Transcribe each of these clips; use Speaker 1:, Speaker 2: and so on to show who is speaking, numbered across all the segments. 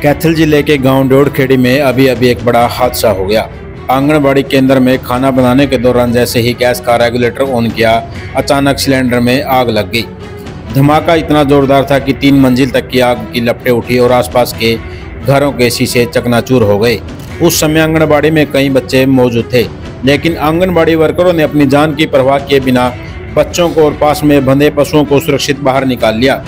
Speaker 1: कैथल जिले के गांव डोडखेड़ी में अभी एक बड़ा हादसा हो गया। आंगनबाड़ी केंद्र में खाना बनाने के दौरान जैसे ही गैस का रेगुलेटर ऑन किया, अचानक सिलेंडर में आग लग गई। धमाका इतना जोरदार था कि 3 मंजिल तक की आग की लपटें उठी और आसपास के घरों के शीशे चकनाचूर हो गए। उस समय आंगनबाड़ी में कई बच्चे मौजूद थे, लेकिन आंगनबाड़ी वर्करों ने अपनी जान की परवाह किए बिना बच्चों को और पास में बंधे पशुओं को सुरक्षित बाहर निकाल लिया।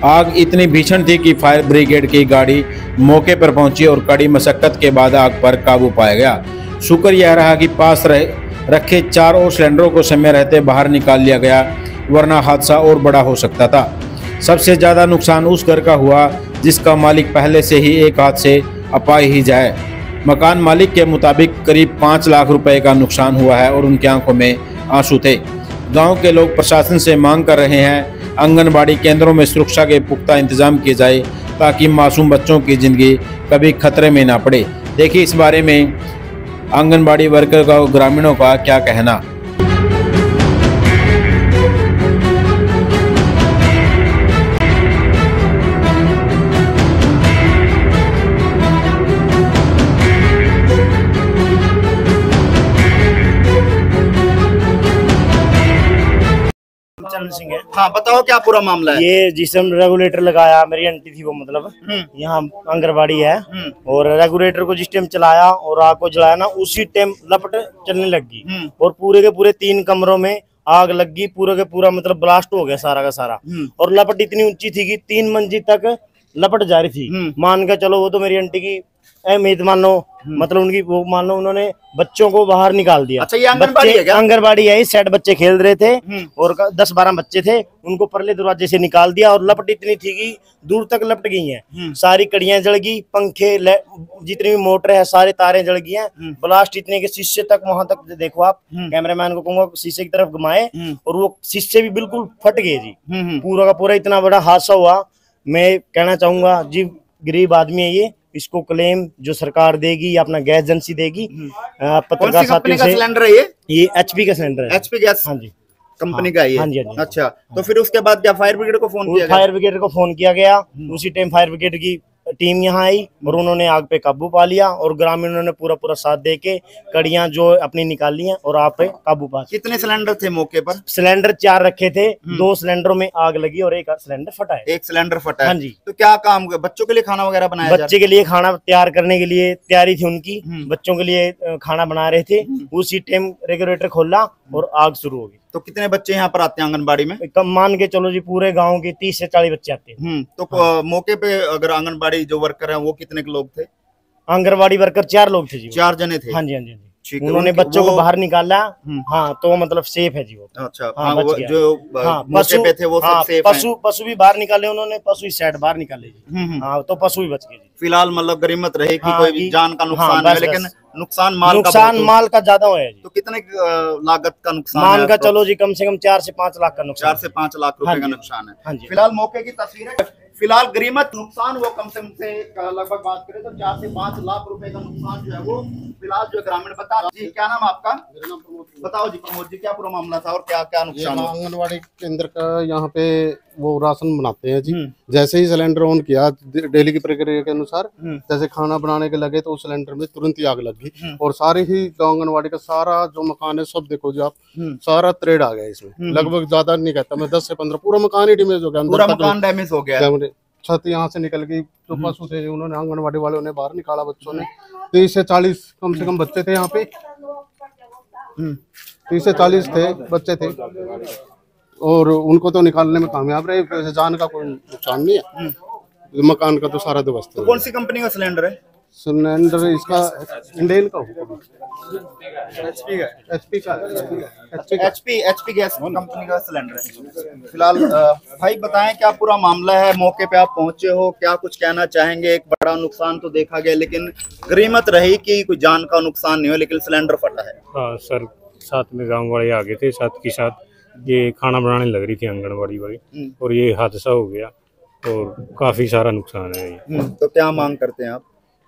Speaker 1: आग इतनी भीषण थी कि फायर ब्रिगेड की गाड़ी मौके पर पहुंची और कड़ी मशक्कत के बाद आग पर काबू पाया गया। शुक्र यह रहा कि पास रखे 4 और सिलेंडरों को समय रहते बाहर निकाल लिया गया, वरना हादसा और बड़ा हो सकता था। सबसे ज़्यादा नुकसान उस घर का हुआ जिसका मालिक पहले से ही एक हाथ से अपाहिज है। मकान मालिक के मुताबिक करीब 5 लाख रुपए का नुकसान हुआ है और उनकी आंखों में आंसू थे। गांव के लोग प्रशासन से मांग कर रहे हैं आंगनबाड़ी केंद्रों में सुरक्षा के पुख्ता इंतजाम किए जाए ताकि मासूम बच्चों की जिंदगी कभी खतरे में ना पड़े। देखिए इस बारे में आंगनबाड़ी वर्कर का ग्रामीणों का क्या कहना।
Speaker 2: चरण सिंह है।
Speaker 3: हाँ बताओ क्या पूरा मामला है।
Speaker 2: ये जिसम रेगुलेटर लगाया, मेरी आंटी थी वो, मतलब यहाँ आंगनबाड़ी है, और रेगुलेटर को जिस टाइम चलाया और आग को जलाया ना, उसी टाइम लपट चलने लगी और पूरे के पूरे 3 कमरों में आग लग गई। पूरा के पूरा मतलब ब्लास्ट हो गया सारा का सारा। और लपट इतनी ऊंची थी कि 3 मंजिल तक लपट जा रही थी। मान के चलो वो तो मेरी आंटी की अहमियत मान लो, मतलब उनकी वो मान लो, उन्होंने बच्चों को बाहर निकाल दिया।
Speaker 3: अच्छा, ये आंगनबाड़ी है क्या?
Speaker 2: आंगनबाड़ी है। इस साइड बच्चे खेल रहे थे और 10-12 बच्चे थे, उनको परले दरवाजे से निकाल दिया और लपट इतनी थी कि दूर तक लपट गई हैं। सारी कड़ियां जल गई, पंखे जितनी भी मोटर है सारे तारें जल गई हैं। ब्लास्ट इतने के शीशे तक, वहां तक देखो आप, कैमरामैन को कहूंगा शीशे की तरफ घुमाए और वो शीशे भी बिल्कुल फट गए जी। पूरा का पूरा इतना बड़ा हादसा हुआ। मैं कहना चाहूंगा जी, गरीब आदमी है ये, इसको क्लेम जो सरकार देगी या अपना गैस एजेंसी देगी। पत्रकार साथियों से,
Speaker 3: सिलेंडर है ये
Speaker 2: HP का सिलेंडर है।
Speaker 3: HP गैस
Speaker 2: हाँ जी,
Speaker 3: कंपनी का ये।
Speaker 2: हाँ जी, हाँ जी।
Speaker 3: अच्छा, तो फिर उसके बाद क्या फायर ब्रिगेड को फोन किया गया?
Speaker 2: फायर ब्रिगेड को फोन किया गया। उसी टाइम फायर ब्रिगेड की टीम यहाँ आई और उन्होंने आग पे काबू पा लिया और ग्रामीणों ने पूरा साथ देके कड़ियां जो अपनी निकाली हैं और आग पे काबू पा।
Speaker 3: कितने सिलेंडर थे मौके पर?
Speaker 2: सिलेंडर 4 रखे थे। 2 सिलेंडरों में आग लगी और 1 सिलेंडर फटा है।
Speaker 3: 1 सिलेंडर फटा है।
Speaker 2: हाँ जी।
Speaker 3: तो क्या काम, बच्चों के लिए खाना वगैरह बनाया?
Speaker 2: बच्चे के लिए खाना तैयार करने के लिए तैयारी थी उनकी, बच्चों के लिए खाना बना रहे थे। उसी टाइम रेगुलेटर खोला और आग शुरू हो गई।
Speaker 3: तो कितने बच्चे यहाँ पर आते हैं आंगनबाड़ी में?
Speaker 2: कम मान के चलो जी, पूरे गांव के 30 से 40 बच्चे आते हैं।
Speaker 3: तो मौके पे अगर आंगनबाड़ी जो वर्कर हैं वो कितने लोग थे?
Speaker 2: आंगनबाड़ी वर्कर 4 लोग थे जी।
Speaker 3: 4 जने थे।
Speaker 2: हाँ जी, हाँ जी। उन्होंने बच्चों को बाहर निकाला। हाँ, तो मतलब सेफ है जी वो।
Speaker 3: अच्छा,
Speaker 2: हाँ,
Speaker 3: वो जो मौके पे थे वो सब सेफ हैं।
Speaker 2: पशु भी बाहर निकाले उन्होंने, पशु इस साइड बाहर निकाले जी। हाँ, तो पशु भी बच गए जी।
Speaker 3: फिलहाल मतलब गरीमत रहे कि कोई जान का नुकसान है, लेकिन नुकसान माल
Speaker 2: का ज्यादा हुआ है जी।
Speaker 3: तो कितने लागत का नुकसान
Speaker 2: मान का चलो जी, कम से कम 4 से 5 लाख का नुकसान।
Speaker 3: 4 से 5 लाख रुपए का नुकसान है।
Speaker 2: हाँ जी।
Speaker 3: फिलहाल मौके की तस्वीर है। फिलहाल गरीमत नुकसान वो कम से लगभग बात करें तो 4 से 5 लाख रुपए का नुकसान जो है वो फिलहाल जो ग्रामीण बता जी। क्या नाम आपका?
Speaker 4: मेरा नाम प्रमोद।
Speaker 3: बताओ जी प्रमोद जी, क्या पूरा मामला था और क्या क्या नुकसान?
Speaker 4: आंगनबाड़ी केंद्र का यहाँ पे वो राशन बनाते हैं जी। जैसे ही सिलेंडर ऑन किया, डेली की प्रक्रिया के अनुसार जैसे खाना बनाने के लगे तो उस सिलेंडर में तुरंत ही आग लगी और सारे ही आंगनबाड़ी का सारा जो मकान है सब देखो जी आप, सारा त्रेड आ गया इसमें। लगभग ज्यादा नहीं कहता मैं, 10 से 15 पूरा मकान ही डैमेज हो गया।
Speaker 3: पूरा मकान डैमेज हो गया।
Speaker 4: छत यहाँ से निकल गई। जो पशु थे उन्होंने आंगनबाड़ी वालों ने बाहर निकाला बच्चों ने। 30 से 40 कम से कम बच्चे थे यहाँ पे। 30 से 40 थे बच्चे थे और उनको तो निकालने में कामयाब रहे। वैसे जान का कोई नुकसान नहीं है। मकान का तो सारा ध्वस्त है।
Speaker 3: कौन सी कंपनी का सिलेंडर है?
Speaker 4: सिलेंडर इसका इंडेन का होगा।
Speaker 3: HP गैस कंपनी का सिलेंडर है। फिलहाल भाई बताएं क्या पूरा मामला है, मौके पे आप पहुंचे हो, क्या कुछ कहना चाहेंगे? एक बड़ा नुकसान तो देखा गया, लेकिन गरीमत रही कि कोई जान का नुकसान नहीं हो, लेकिन सिलेंडर फटा है।
Speaker 5: हाँ सर, साथ में गांव वाले आ गए थे, साथ के साथ ये खाना बनाने लग रही थी आंगनबाड़ी वाली और ये हादसा हो गया और काफी सारा नुकसान है ये।
Speaker 3: तो क्या मांग करते हैं आप?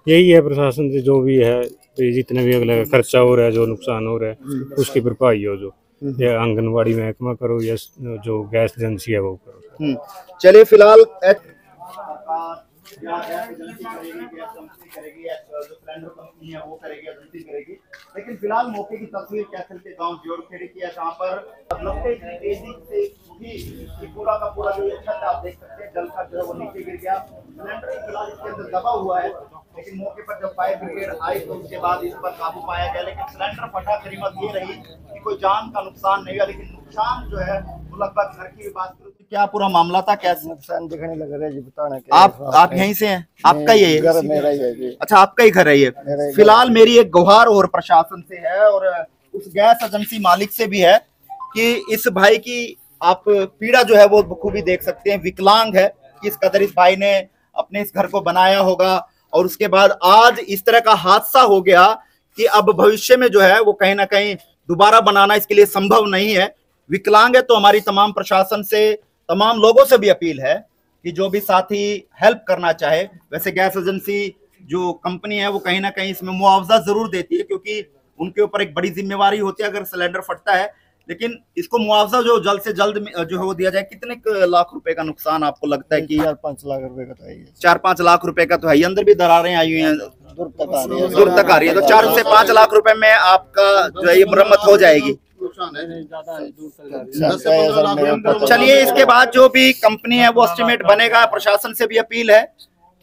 Speaker 5: यही है प्रशासन से जो भी है, तो जितने भी अगला खर्चा हो रहा है, जो नुकसान हो रहा है उसकी भरपाई हो, जो या आंगनबाड़ी महकमा करो या जो गैस एजेंसी है वो करो।
Speaker 3: चलिए फिलहाल या गैस एजेंसी करेगी, गैस कंपनी करेगी, या जो सिलेंडर कंपनी है वो करेगी, एजेंसी करेगी। लेकिन फिलहाल मौके की तस्वीर कैथल के गांव जोड़खेड़ी की है, जहां पर लपटें इतनी तेजी से उठी कि पूरा का पूरा जो ये छत आप देख सकते हैं जलकर जो है वो नीचे गिर गया। सिलेंडर फिलहाल इसके अंदर दबा हुआ है, लेकिन मौके पर जब फायर ब्रिगेड आई तो उसके बाद इस पर काबू पाया गया। लेकिन सिलेंडर फटा, करीबत ये रही कि कोई जान का नुकसान नहीं हुआ, लेकिन नुकसान जो है वो लगभग घर की भी बात करूँ तो क्या पूरा मामला था, कैसे
Speaker 2: नुकसान दिखने लग रहा है जी, बताना
Speaker 3: आप यहीं से हैं? आपका ये
Speaker 2: घर मेरा ही है जी।
Speaker 3: अच्छा, आपका ही घर है ये। फिलहाल मेरी एक गुहार और प्रशासन से है और उस गैस एजेंसी मालिक से भी है कि इस भाई की आप पीड़ा जो है वो बखूबी देख सकते हैं, विकलांग है, किस कदर इस भाई ने अपने इस घर को बनाया होगा और उसके बाद आज इस तरह का हादसा हो गया कि अब भविष्य में जो है वो कहीं ना कहीं दोबारा बनाना इसके लिए संभव नहीं है। विकलांग है तो हमारी तमाम प्रशासन से, तमाम लोगों से भी अपील है कि जो भी साथी हेल्प करना चाहे, वैसे गैस एजेंसी जो कंपनी है वो कहीं ना कहीं इसमें मुआवजा जरूर देती है क्योंकि उनके ऊपर एक बड़ी जिम्मेवारी होती है अगर सिलेंडर फटता है, लेकिन इसको मुआवजा जो जल्द से जल्द जो है वो दिया जाए। कितने लाख रुपए का नुकसान आपको लगता है कि
Speaker 2: 4-5 लाख रुपए का है?
Speaker 3: 4-5 लाख रुपए का तो है, अंदर भी दरारें आई हुई हैं,
Speaker 2: दूर तक आ रही है,
Speaker 3: दूर तक आ रही है, तो 4 से 5 लाख रुपए में आपका जो है ये मरम्मत हो जाएगी। चलिए, इसके बाद जो भी कंपनी है वो एस्टिमेट बनेगा। प्रशासन से भी अपील है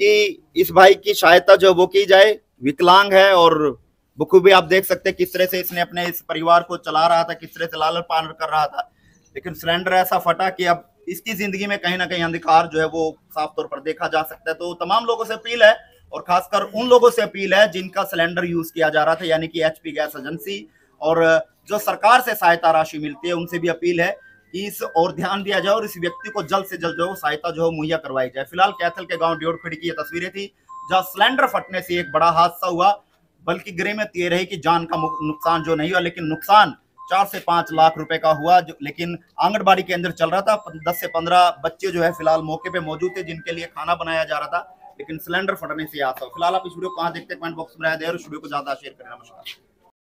Speaker 3: कि इस भाई की सहायता जो वो की जाए, विकलांग है और बखूबी आप देख सकते हैं किस तरह से इसने अपने इस परिवार को चला रहा था, किस तरह से लालन पालन कर रहा था, लेकिन सिलेंडर ऐसा फटा कि अब इसकी जिंदगी में कहीं ना कहीं अंधकार जो है वो साफ तौर पर देखा जा सकता है। तो तमाम लोगों से अपील है और खासकर उन लोगों से अपील है जिनका सिलेंडर यूज किया जा रहा था, यानी कि एचपी गैस एजेंसी, और जो सरकार से सहायता राशि मिलती है उनसे भी अपील है कि इस और ध्यान दिया जाए और इस व्यक्ति को जल्द से जल्द जो है सहायता जो है मुहैया करवाई जाए। फिलहाल कैथल के गांव जोड़खेड़ी की ये तस्वीरें थी जहां सिलेंडर फटने से एक बड़ा हादसा हुआ, बल्कि गनीमत ये रही कि जान का नुकसान जो नहीं हुआ, लेकिन नुकसान 4 से 5 लाख रुपए का हुआ। लेकिन आंगनबाड़ी के अंदर चल रहा था, 10 से 15 बच्चे जो है फिलहाल मौके पे मौजूद थे जिनके लिए खाना बनाया जा रहा था, लेकिन सिलेंडर फटने से हादसा। फिलहाल आप इस वीडियो को कहां देखते हैं कमेंट बॉक्स में राय दें और इस वीडियो को ज्यादा शेयर करें। नमस्कार।